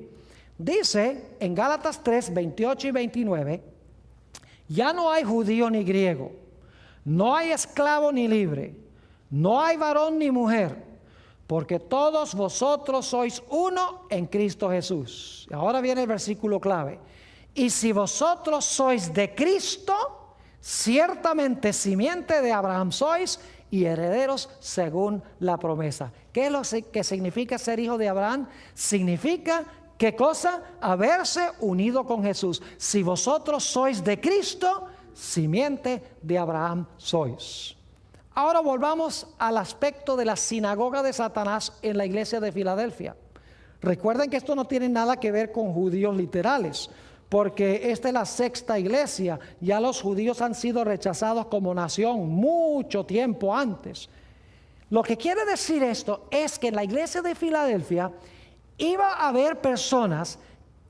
Dice en Gálatas 3, 28 y 29: ya no hay judío ni griego, no hay esclavo ni libre, no hay varón ni mujer, porque todos vosotros sois uno en Cristo Jesús. Y ahora viene el versículo clave: y si vosotros sois de Cristo, ciertamente simiente de Abraham sois y herederos según la promesa. ¿Qué es lo que significa ser hijo de Abraham? Significa, ¿qué cosa? Haberse unido con Jesús. Si vosotros sois de Cristo, simiente de Abraham sois. Ahora volvamos al aspecto de la sinagoga de Satanás en la iglesia de Filadelfia. Recuerden que esto no tiene nada que ver con judíos literales, porque esta es la sexta iglesia. Ya los judíos han sido rechazados como nación mucho tiempo antes. Lo que quiere decir esto es que en la iglesia de Filadelfia iba a haber personas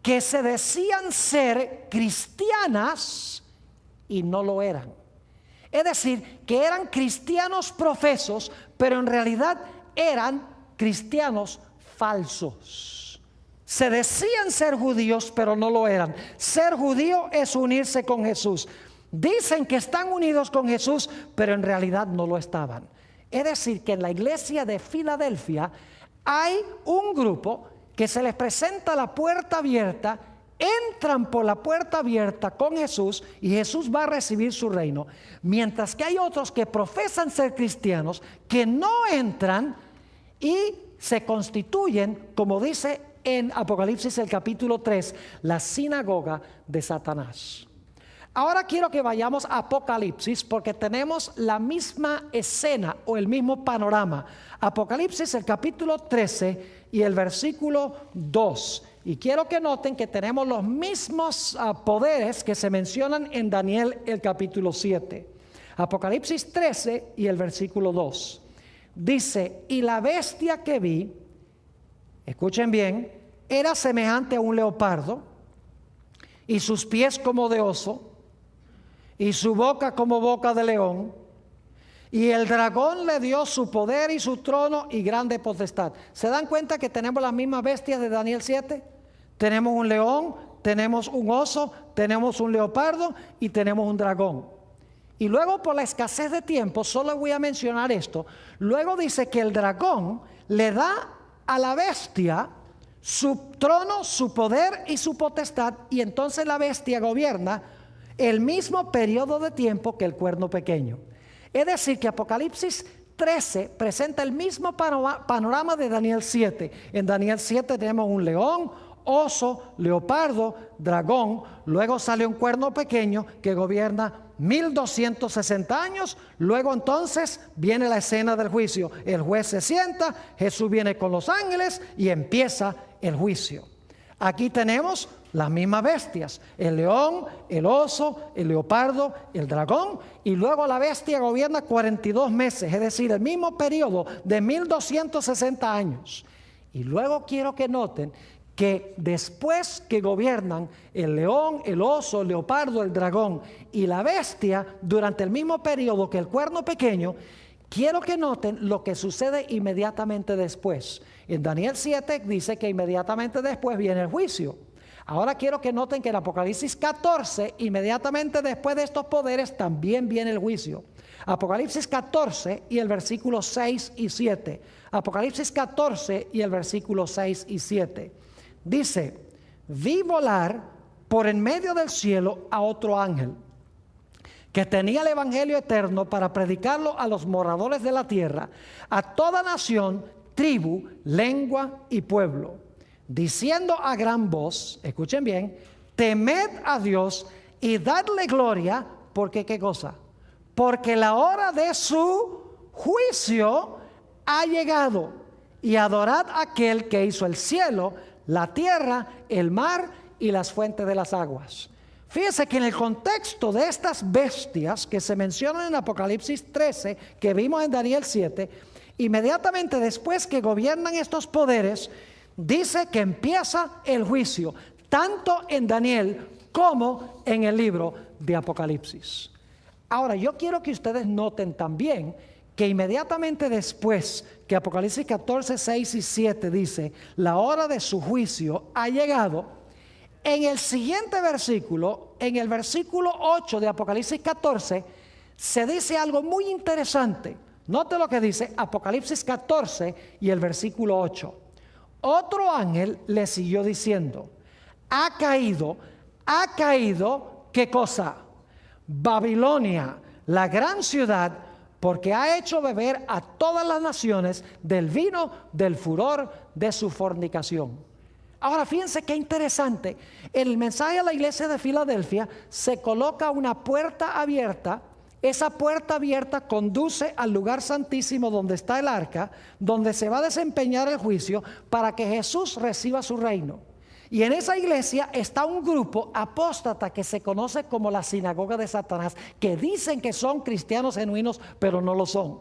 que se decían ser cristianas y no lo eran. Es decir, que eran cristianos profesos, pero en realidad eran cristianos falsos. Se decían ser judíos, pero no lo eran. Ser judío es unirse con Jesús. Dicen que están unidos con Jesús, pero en realidad no lo estaban. Es decir, que en la iglesia de Filadelfia hay un grupo que se les presenta la puerta abierta, entran por la puerta abierta con Jesús y Jesús va a recibir su reino. Mientras que hay otros que profesan ser cristianos, que no entran y se constituyen, como dice en Apocalipsis el capítulo 3, la sinagoga de Satanás. Ahora quiero que vayamos a Apocalipsis porque tenemos la misma escena o el mismo panorama. Apocalipsis el capítulo 13 y el versículo 2. Y quiero que noten que tenemos los mismos poderes que se mencionan en Daniel el capítulo 7. Apocalipsis 13 y el versículo 2. Dice, y la bestia que vi, escuchen bien, era semejante a un leopardo, y sus pies como de oso, y su boca como boca de león, y el dragón le dio su poder y su trono y grande potestad. ¿Se dan cuenta que tenemos las mismas bestias de Daniel 7? Tenemos un león, tenemos un oso, tenemos un leopardo y tenemos un dragón. Y luego, por la escasez de tiempo, solo voy a mencionar esto. Luego dice que el dragón le da a la bestia su trono, su poder y su potestad, y entonces la bestia gobierna el mismo periodo de tiempo que el cuerno pequeño. Es decir, que Apocalipsis 13 presenta el mismo panorama de Daniel 7. En Daniel 7 tenemos un león, oso, leopardo, dragón. Luego sale un cuerno pequeño que gobierna 1260 años. Luego entonces viene la escena del juicio. El juez se sienta, Jesús viene con los ángeles y empieza el juicio. Aquí tenemos las mismas bestias, el león, el oso, el leopardo, el dragón, y luego la bestia gobierna 42 meses, es decir, el mismo periodo de 1260 años. Y luego quiero que noten que después que gobiernan el león, el oso, el leopardo, el dragón y la bestia durante el mismo periodo que el cuerno pequeño, quiero que noten lo que sucede inmediatamente después. En Daniel 7 dice que inmediatamente después viene el juicio. Ahora quiero que noten que en Apocalipsis 14, inmediatamente después de estos poderes, también viene el juicio. Apocalipsis 14 y el versículo 6 y 7. Apocalipsis 14 y el versículo 6 y 7. Dice, vi volar por en medio del cielo a otro ángel, que tenía el evangelio eterno para predicarlo a los moradores de la tierra, a toda nación, tribu, lengua y pueblo, diciendo a gran voz, escuchen bien, temed a Dios y dadle gloria, porque ¿qué cosa? Porque la hora de su juicio ha llegado, y adorad a aquel que hizo el cielo, la tierra, el mar y las fuentes de las aguas. Fíjense que en el contexto de estas bestias que se mencionan en Apocalipsis 13, que vimos en Daniel 7, inmediatamente después que gobiernan estos poderes, dice que empieza el juicio, tanto en Daniel como en el libro de Apocalipsis. Ahora, yo quiero que ustedes noten también que inmediatamente después que Apocalipsis 14, 6 y 7 dice, la hora de su juicio ha llegado, en el siguiente versículo, en el versículo 8 de Apocalipsis 14, se dice algo muy interesante. Note lo que dice Apocalipsis 14 y el versículo 8. Otro ángel le siguió diciendo, ha caído, ¿qué cosa? Babilonia, la gran ciudad, porque ha hecho beber a todas las naciones del vino del furor de su fornicación. Ahora fíjense qué interesante. En el mensaje a la iglesia de Filadelfia se coloca una puerta abierta. Esa puerta abierta conduce al lugar santísimo donde está el arca, donde se va a desempeñar el juicio para que Jesús reciba su reino. Y en esa iglesia está un grupo apóstata que se conoce como la sinagoga de Satanás, que dicen que son cristianos genuinos, pero no lo son.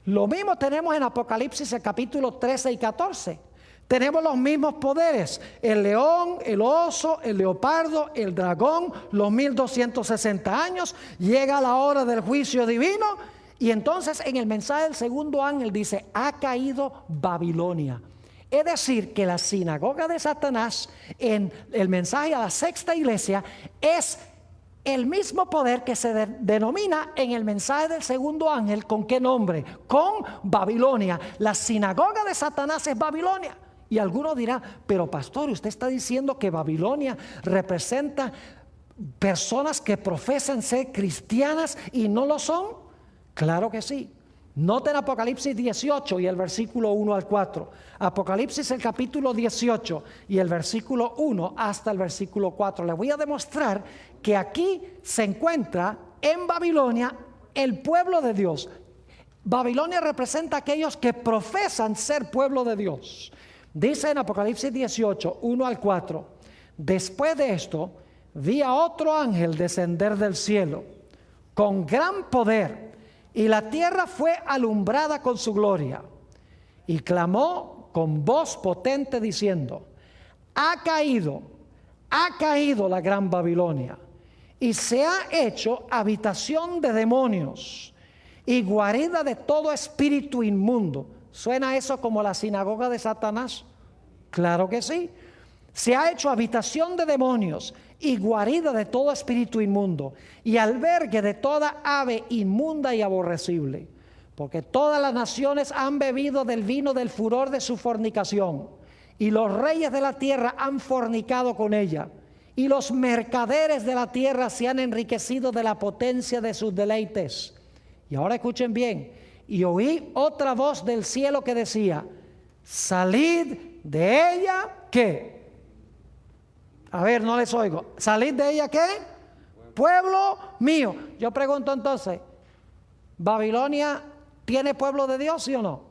Lo mismo tenemos en Apocalipsis el capítulo 13 y 14. Tenemos los mismos poderes, el león, el oso, el leopardo, el dragón, los 1260 años, llega la hora del juicio divino y entonces en el mensaje del segundo ángel dice, ha caído Babilonia. Es decir, que la sinagoga de Satanás en el mensaje a la sexta iglesia es el mismo poder que se denomina en el mensaje del segundo ángel, ¿con qué nombre? Con Babilonia. La sinagoga de Satanás es Babilonia. Y alguno dirá, pero pastor, usted está diciendo que Babilonia representa personas que profesan ser cristianas y no lo son. Claro que sí. Noten Apocalipsis 18 y el versículo 1 al 4. Apocalipsis el capítulo 18 y el versículo 1 hasta el versículo 4. Les voy a demostrar que aquí se encuentra en Babilonia el pueblo de Dios. Babilonia representa a aquellos que profesan ser pueblo de Dios. Dice en Apocalipsis 18, 1 al 4. Después de esto, vi a otro ángel descender del cielo con gran poder, y la tierra fue alumbrada con su gloria. Y clamó con voz potente diciendo: ha caído la gran Babilonia, y se ha hecho habitación de demonios y guarida de todo espíritu inmundo. ¿Suena eso como la sinagoga de Satanás? Claro que sí. Se ha hecho habitación de demonios y guarida de todo espíritu inmundo y albergue de toda ave inmunda y aborrecible, porque todas las naciones han bebido del vino del furor de su fornicación, y los reyes de la tierra han fornicado con ella, y los mercaderes de la tierra se han enriquecido de la potencia de sus deleites. Y ahora escuchen bien: y oí otra voz del cielo que decía: salid de ella, ¿qué? A ver, no les oigo. ¿Salid de ella qué? Pueblo mío. Yo pregunto entonces, ¿Babilonia tiene pueblo de Dios, sí o no?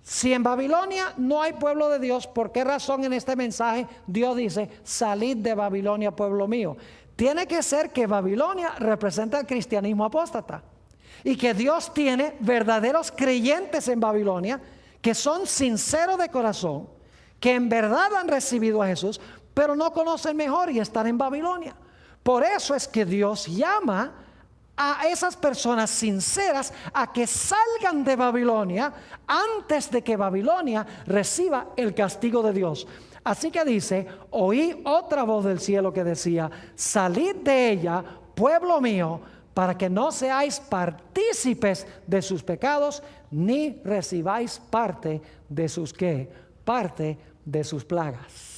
Si en Babilonia no hay pueblo de Dios, ¿por qué razón en este mensaje Dios dice: salid de Babilonia, pueblo mío? Tiene que ser que Babilonia representa el cristianismo apóstata, y que Dios tiene verdaderos creyentes en Babilonia que son sinceros de corazón, que en verdad han recibido a Jesús, pero no conocen mejor y están en Babilonia. Por eso es que Dios llama a esas personas sinceras a que salgan de Babilonia antes de que Babilonia reciba el castigo de Dios. Así que dice: oí otra voz del cielo que decía: salid de ella, pueblo mío, para que no seáis partícipes de sus pecados, ni recibáis parte de sus ¿qué? Parte de sus plagas.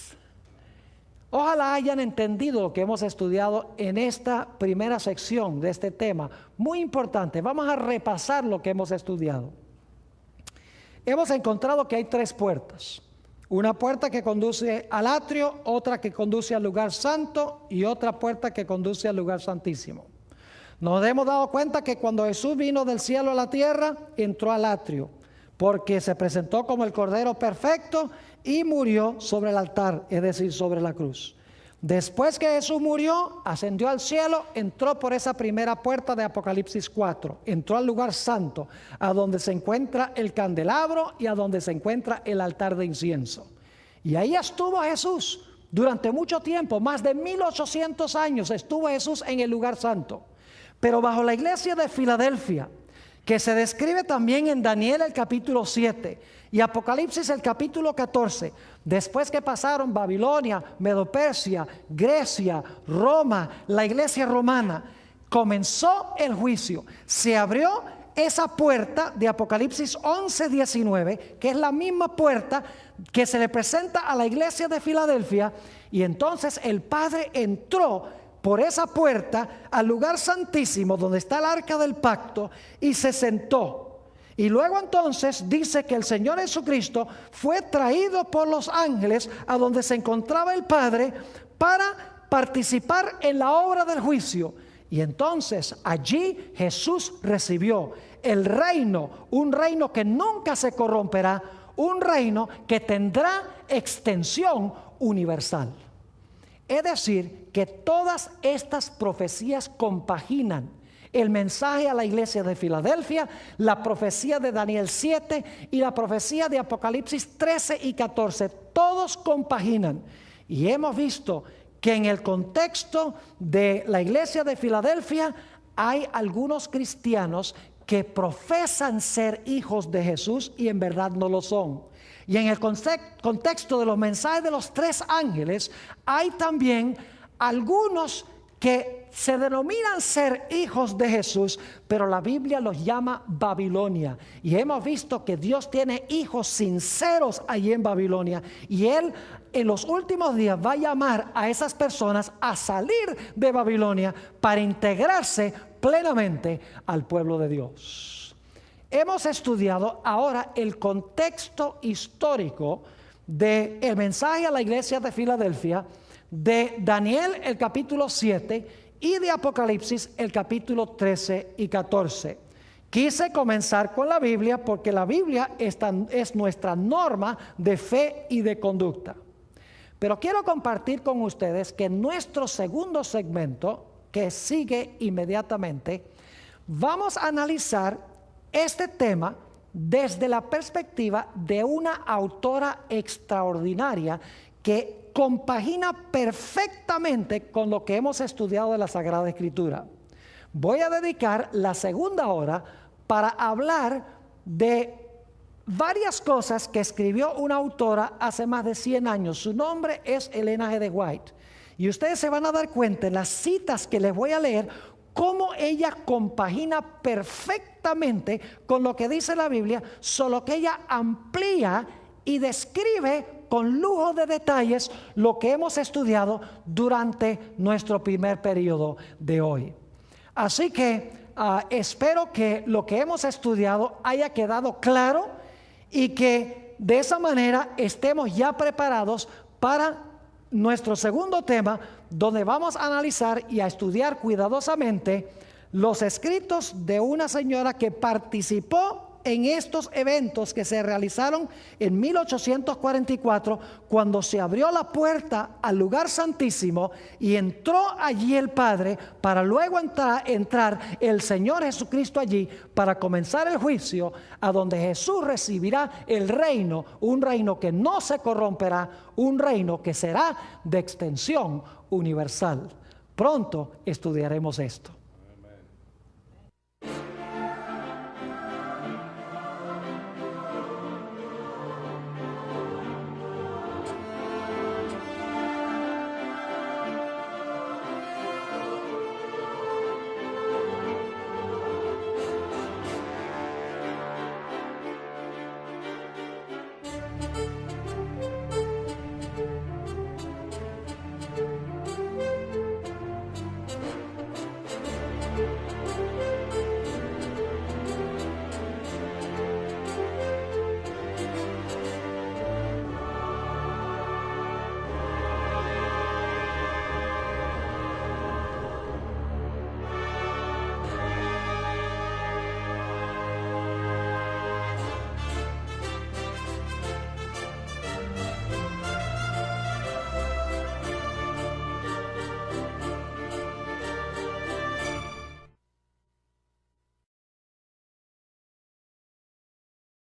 Ojalá hayan entendido lo que hemos estudiado en esta primera sección de este tema, muy importante. Vamos a repasar lo que hemos estudiado. Hemos encontrado que hay tres puertas: una puerta que conduce al atrio, otra que conduce al lugar santo y otra puerta que conduce al lugar santísimo. Nos hemos dado cuenta que cuando Jesús vino del cielo a la tierra, entró al atrio, porque se presentó como el Cordero perfecto y murió sobre el altar, es decir, sobre la cruz. Después que Jesús murió, ascendió al cielo, entró por esa primera puerta de Apocalipsis 4, entró al lugar santo, a donde se encuentra el candelabro y a donde se encuentra el altar de incienso. Y ahí estuvo Jesús durante mucho tiempo, más de 1800 años estuvo Jesús en el lugar santo. Pero bajo la iglesia de Filadelfia, que se describe también en Daniel el capítulo 7 y Apocalipsis el capítulo 14, después que pasaron Babilonia, Medo-Persia, Grecia, Roma, la iglesia romana, comenzó el juicio. Se abrió esa puerta de Apocalipsis 11:19, que es la misma puerta que se le presenta a la iglesia de Filadelfia, y entonces el Padre entró por esa puerta al lugar santísimo donde está el arca del pacto y se sentó. Y luego entonces dice que el Señor Jesucristo fue traído por los ángeles a donde se encontraba el Padre para participar en la obra del juicio. Y entonces allí Jesús recibió el reino, un reino que nunca se corromperá, un reino que tendrá extensión universal. Es decir, que todas estas profecías compaginan el mensaje a la iglesia de Filadelfia, la profecía de Daniel 7 y la profecía de Apocalipsis 13 y 14. Todos compaginan. Y hemos visto que en el contexto de la iglesia de Filadelfia hay algunos cristianos que profesan ser hijos de Jesús y en verdad no lo son. Y en el contexto de los mensajes de los tres ángeles hay también algunos que se denominan ser hijos de Jesús, pero la Biblia los llama Babilonia. Y hemos visto que Dios tiene hijos sinceros allí en Babilonia. Y Él en los últimos días va a llamar a esas personas a salir de Babilonia para integrarse plenamente al pueblo de Dios. Hemos estudiado ahora el contexto histórico del mensaje a la iglesia de Filadelfia, de Daniel el capítulo 7 y de Apocalipsis el capítulo 13 y 14. Quise comenzar con la Biblia porque la Biblia es nuestra norma de fe y de conducta. Pero quiero compartir con ustedes que en nuestro segundo segmento, que sigue inmediatamente, vamos a analizar este tema desde la perspectiva de una autora extraordinaria que compagina perfectamente con lo que hemos estudiado de la Sagrada Escritura. Voy a dedicar la segunda hora para hablar de varias cosas que escribió una autora hace más de 100 años. Su nombre es Elena G. de White. Y ustedes se van a dar cuenta en las citas que les voy a leer cómo ella compagina perfectamente con lo que dice la Biblia, solo que ella amplía y describe con lujo de detalles lo que hemos estudiado durante nuestro primer periodo de hoy. Así que espero que lo que hemos estudiado haya quedado claro y que de esa manera estemos ya preparados para nuestro segundo tema, donde vamos a analizar y a estudiar cuidadosamente los escritos de una señora que participó en estos eventos que se realizaron en 1844, cuando se abrió la puerta al lugar santísimo y entró allí el Padre, para luego entrar el Señor Jesucristo allí para comenzar el juicio, a donde Jesús recibirá el reino, un reino que no se corromperá, un reino que será de extensión universal. Pronto estudiaremos esto.